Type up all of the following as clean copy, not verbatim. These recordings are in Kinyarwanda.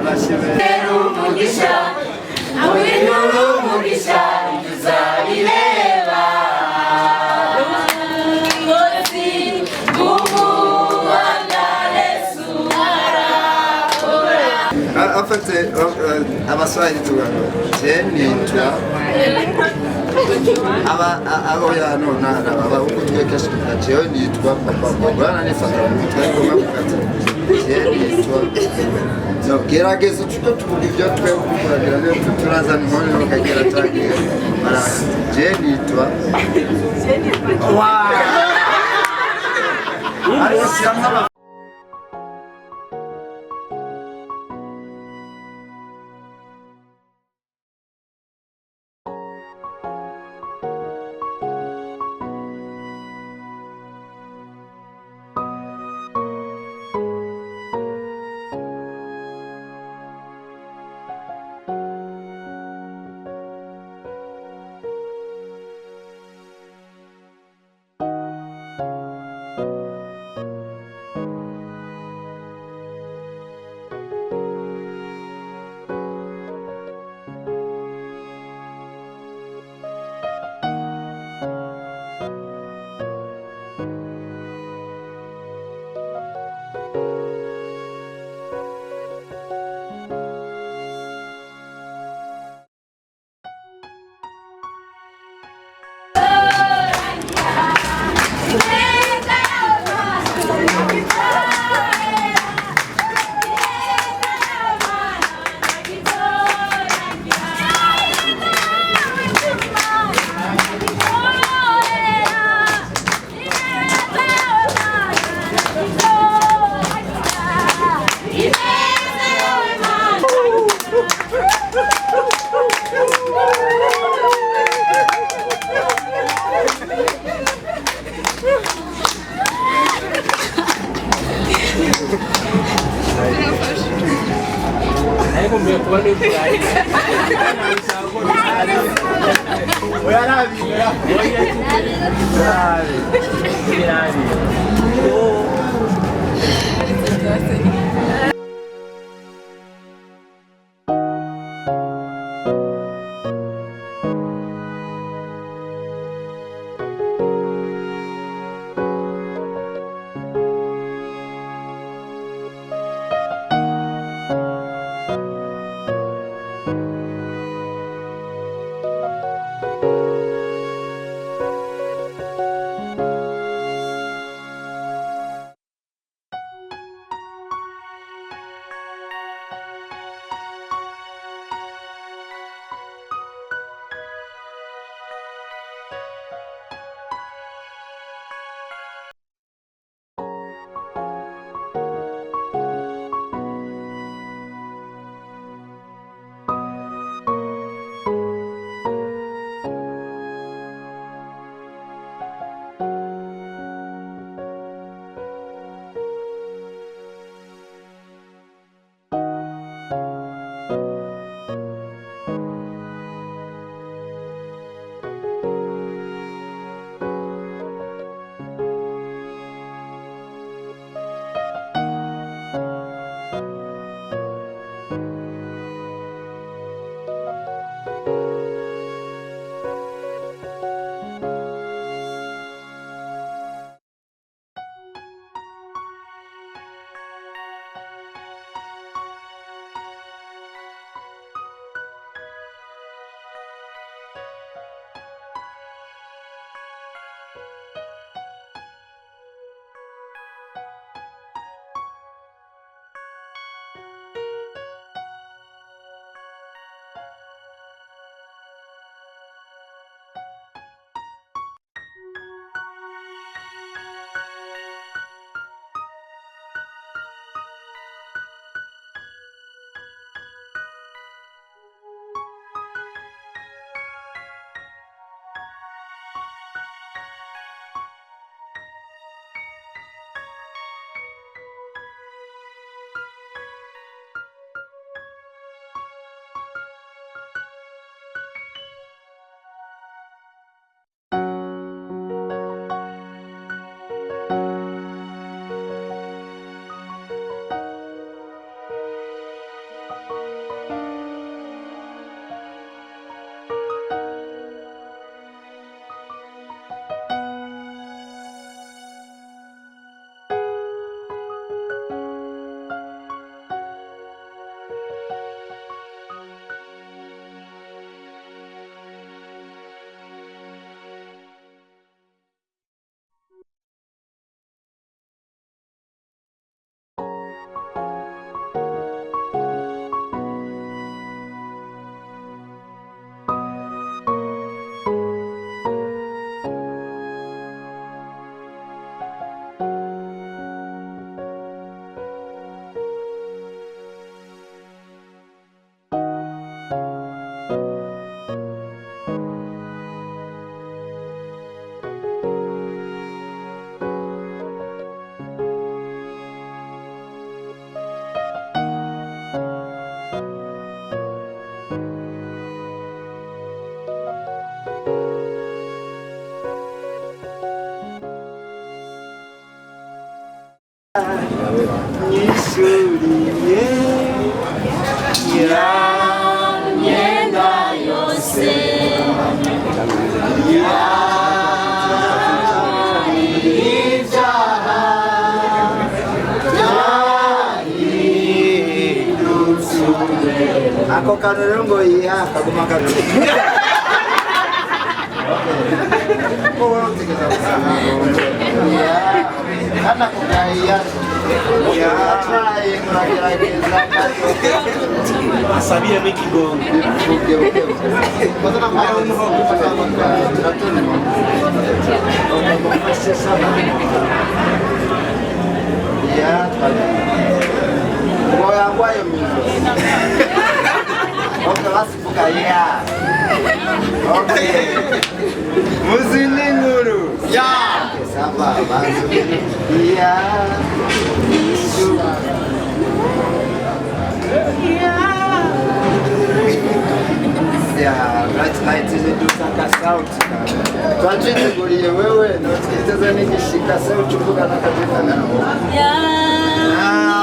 umugisha awinura umugisha uzabireba ngozi umuhanga Yesu arakora afite abaswahili tugano nitwa abo yano aba uko twekesha jewe nitwa papa bwana nifata umutwe ngoma kugata nitwa no gerageza tuko tuvuga ibyo twe kugira ngo turaza none no kagera tagiye bara je nitwa wow ari siamna ako kantu rero ngo yiha kaguma kaguma kana kugaiya Sabia meio que bom. Muzininguru. Ya. Sabar, iya. Ya, right zilidusaka sauti. Twachitigulie wewe notiteze nikishika sauti kuvuga na katika nao. Ya.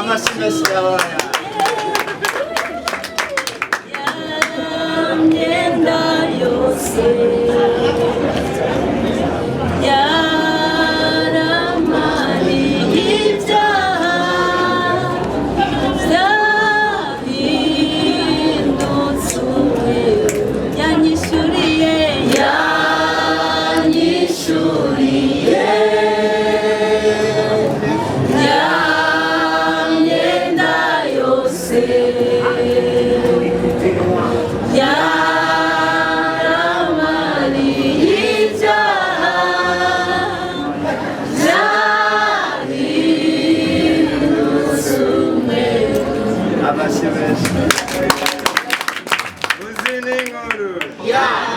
Mashimeshi ya waya. Myenda yose yaramani ibyaha byahindutse umweru yanyishyuriye ya myenda yose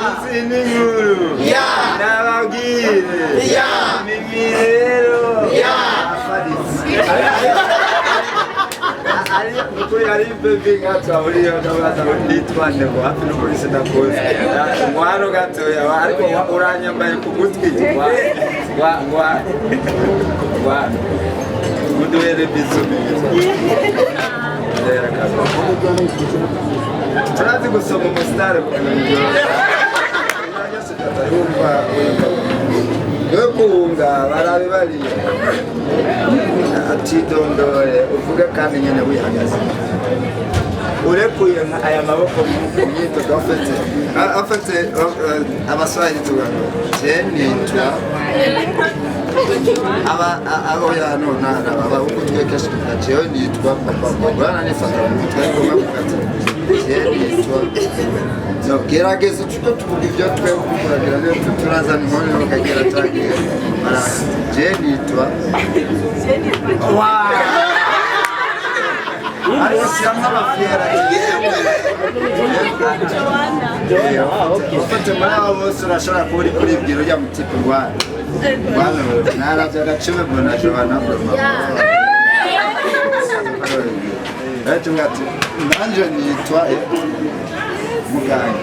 Muzininguru. Ya. Nababwire. Ya. Mimi rero. Ya. Ari baby gato uriyo ndabaza nditwande ngo hafi no muri sedakoze. Ngwaro gato ya ariko uranyambaye ku gutwi wa muduhere bizubi. Turazi gusoma umusitari yokunga barabe bariya atidondore uvuga kandi nyene wihagaze urekuye aya maboko mu myitozo afite abaswahili tugano nitwa oya nona abahungu twekesha jewe nitwa papa bwana nifata umutwe ariko mabukati nitwa gerageza tuko tuvuga ibyo twewe kuragira rero turaza nkone no kagera twagiye je nitwa ariko siyamwa bafiera ufite muri abo bose urashobora kuba uri kuribwira ujya mu tipe rwanda naravye agacime mbona Joana ngati nanje nitwa muganga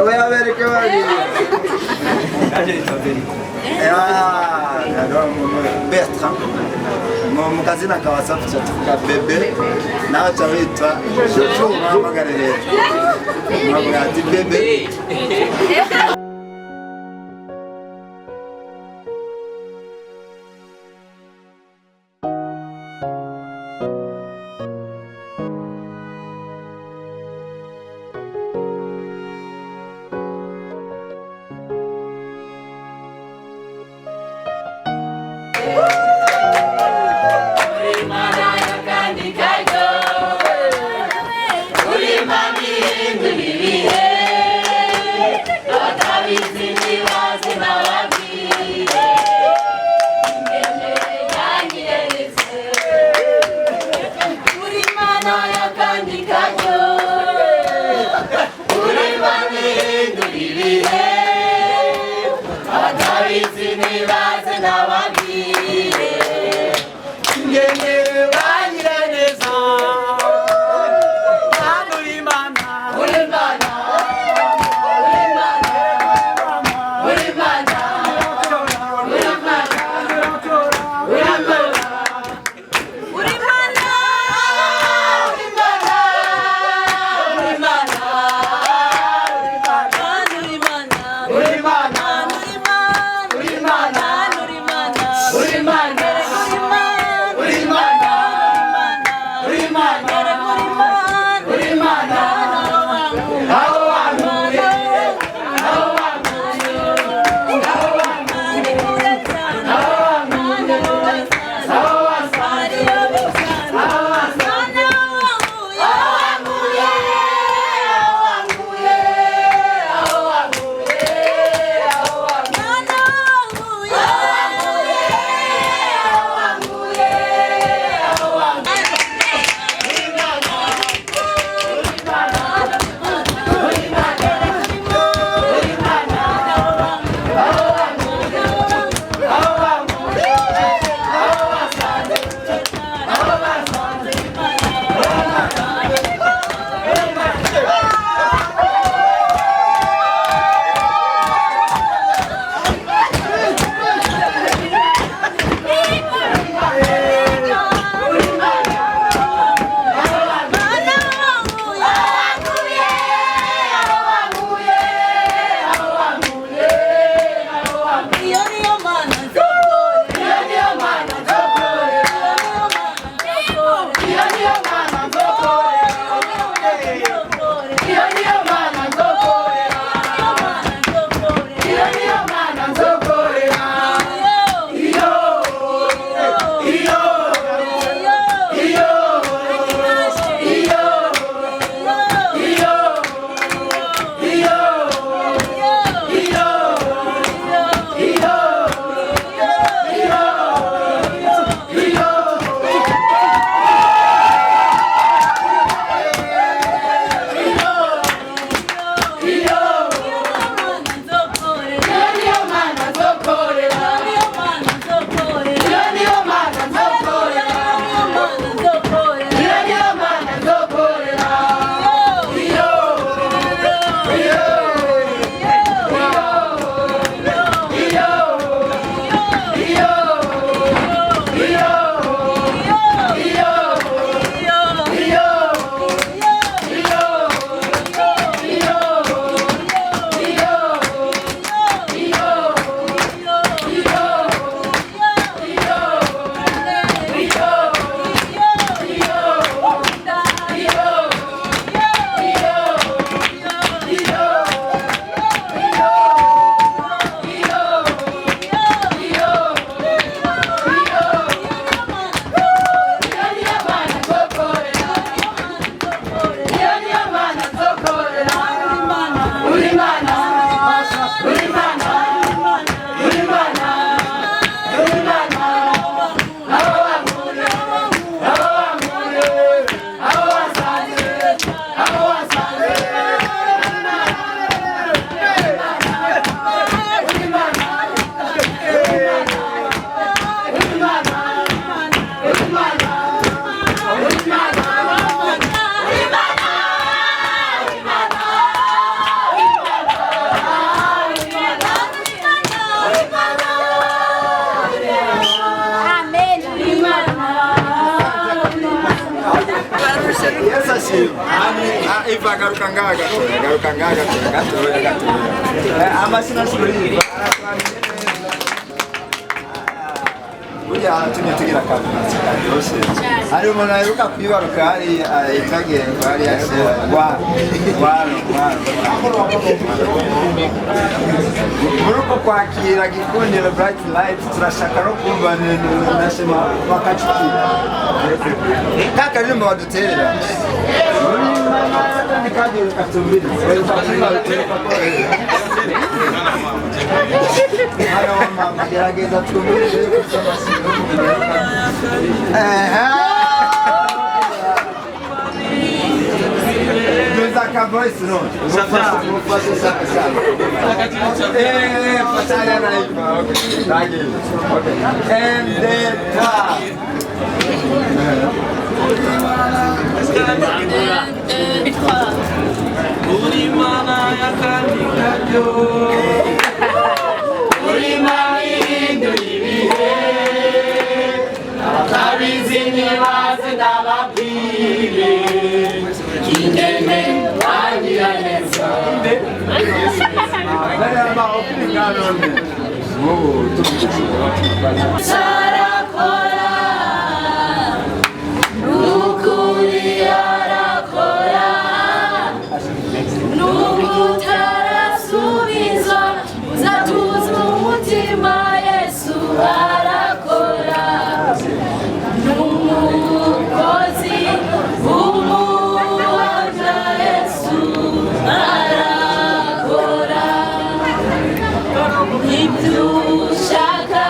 oya bereke bari Bertrand mu kazina ka WhatsApp tuka bebe nawe tawitwa Jojo mpamagarire mpamagati bebe Urimana Yes, ashimwe. Iva garuka ngaga gatoya. Amashina shuri. Uriya tumye tugira kantu cyose. Ari umuntu aheruka kwibaruka hari itagiye bari yashe Muruko kwakira gikundiro Bright Light turashaka no kumva nashema wakachukira. Kaka nimba waduterera. Ni kaje ukatumbiri. Haya mama gerageza tumbiri. Zaka voice no. Pasaya na hiyo. Okay. And then Ulimana yakandikayo Ulimani ndulibihe Abizini baze ndababwire Kindeme wagira neza Sarakora Nukuri arakora Nukutarasubiza Uzatuza umutima Yesu arakora Numukozi umuwaza Yesu arakora Nibdushaka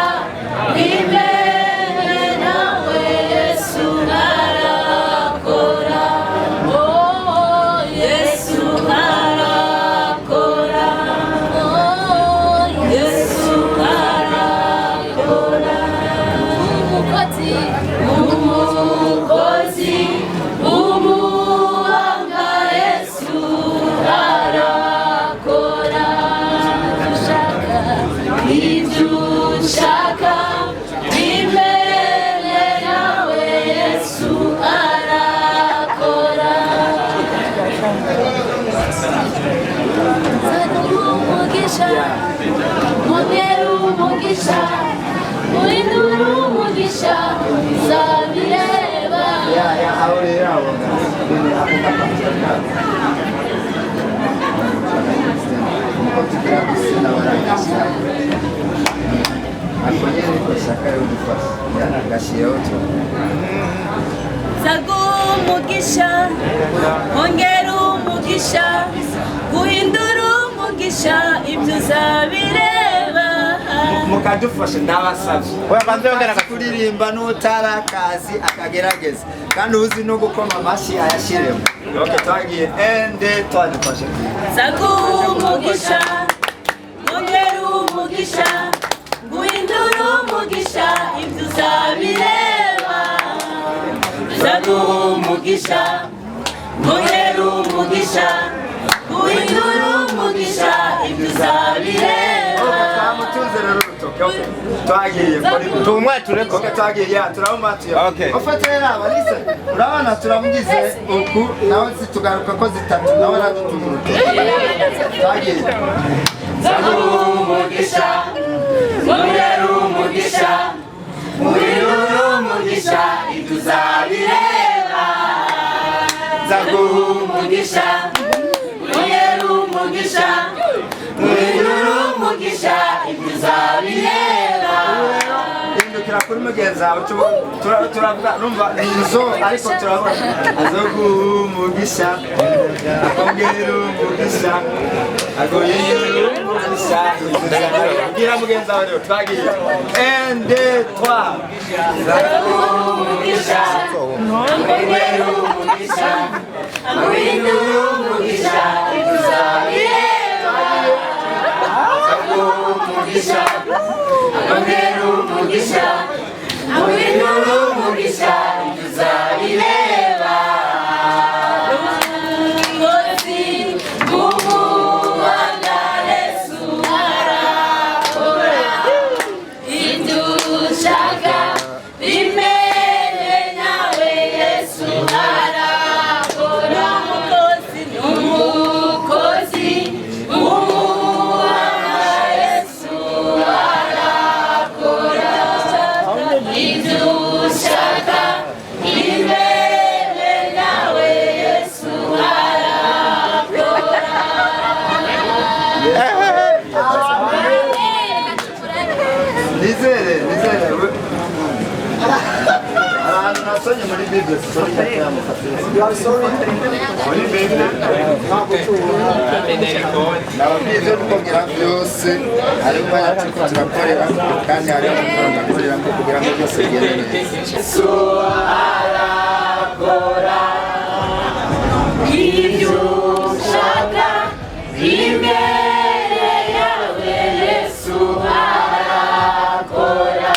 bimene nawe Yesu arakora Oh Yesu arakora Oh Yesu arakora Umukozi umuhanga Yesu arakora Ibyushaka bimene nawe Yesu arakora Umugisha Mwongera umugisha Muhindura umugisha Zabireba Umugisha Mwongera umugisha Guhindura umugisha Ibyo uzabireba mukadufasha ndabasabye Oya banze yongera kuririmba n'utarakazi akagerageza kandi uzi no gukoma amashi ayashiremo okay twagiye ende twadufashe umugisha Mwongera umugisha Guhindura umugisha Ibyo uzabireba umugisha Mwongera umugisha Guhindura umugisha Ibyo uzabireba twamutunze rero urutoke twagiye tumwe tureko twagiye turabumatiye okay ufatira abalise urabana turamugize uku nawe zitugaruka ko zitatu nawe nadutunga urutoke twagiye umugisha Mwongera umugisha Guhindura umugisha Ibyo uzabireba umugisha Mwongera umugisha Guhindura umugisha Ibyo uzabireba indukira kuri mugenzi wawe turavuga numva inzo ariko turabona umugisha akongera umugisha agoyera umugisha gira mugenzi wawe rero twagiye ende twa umugisha Mwongera umugisha Guhindura umugisha Ibyo uzabireba umugisha Mwongera umugisha Guhindura umugisha Ibyo uzabireba Umukozi umuhanga Yesu arakora Ibyo ushaka bimene nawe Yesu arakora Bible story you are sorry nababwiye kugira byose ariko turakorera kandi hari amafaranga akorera kugira ngo byose bigende neza ibyo ushaka imbere yawe Yesu arakora.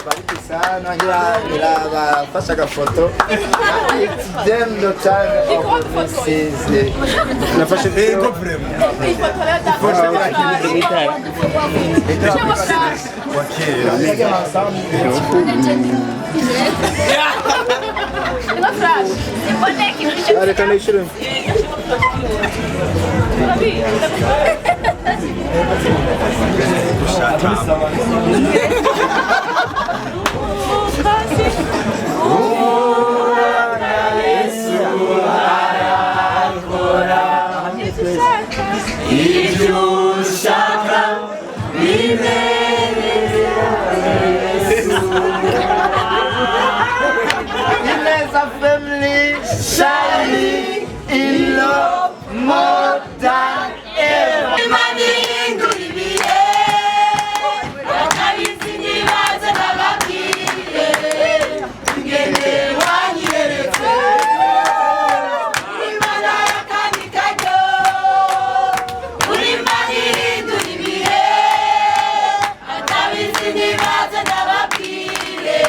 bariki sana ngira bafashe agafoto ikigendo cyane size nafashe ego vrema Ineza family shining in love more than ever. Imana ihindura ibihe bakabizi ntibaze bababwire ngende wanyeretse Imana y'akandi karyo Imana ihindura ibihe bakabizi ntibaze bababwire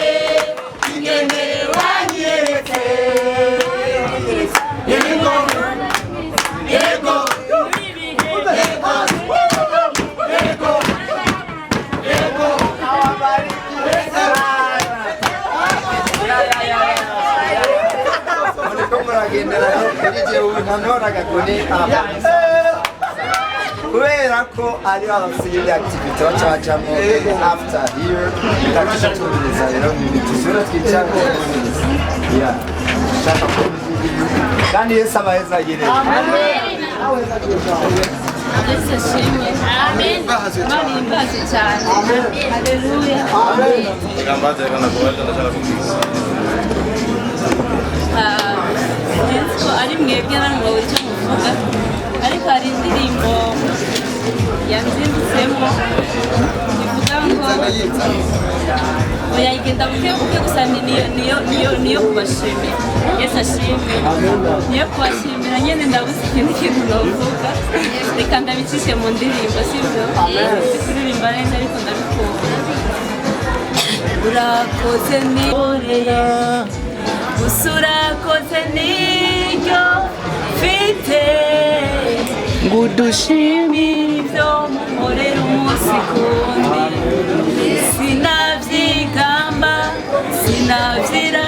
ngende wanyeretse yego yego kubera ko ari abasivili activity baca bacamo after here ndakisha tubiriza rero ntituzura twicara kandi Yesu abaheza agire Yesu ashimwe. Amen. Imana ihimbaze cyane. Haleluya. Amen. Ko ari mwebwe namwe icyo muvuga ariko hari indirimbo yanzindutsemo ivuga ngo oya igenda buke buke gusa niyo kubashimira Yesu ashimwe niyo kubashimira nyine ndabuze ikindi kintu novuga reka ndabicishe mu ndirimbo sibyo kuririmba neza ariko ndabikunda urakoze niborera usurakoze niryo mfite ngudushimire ibyo mukorera umunsi kundi sinabyigamba sinabyira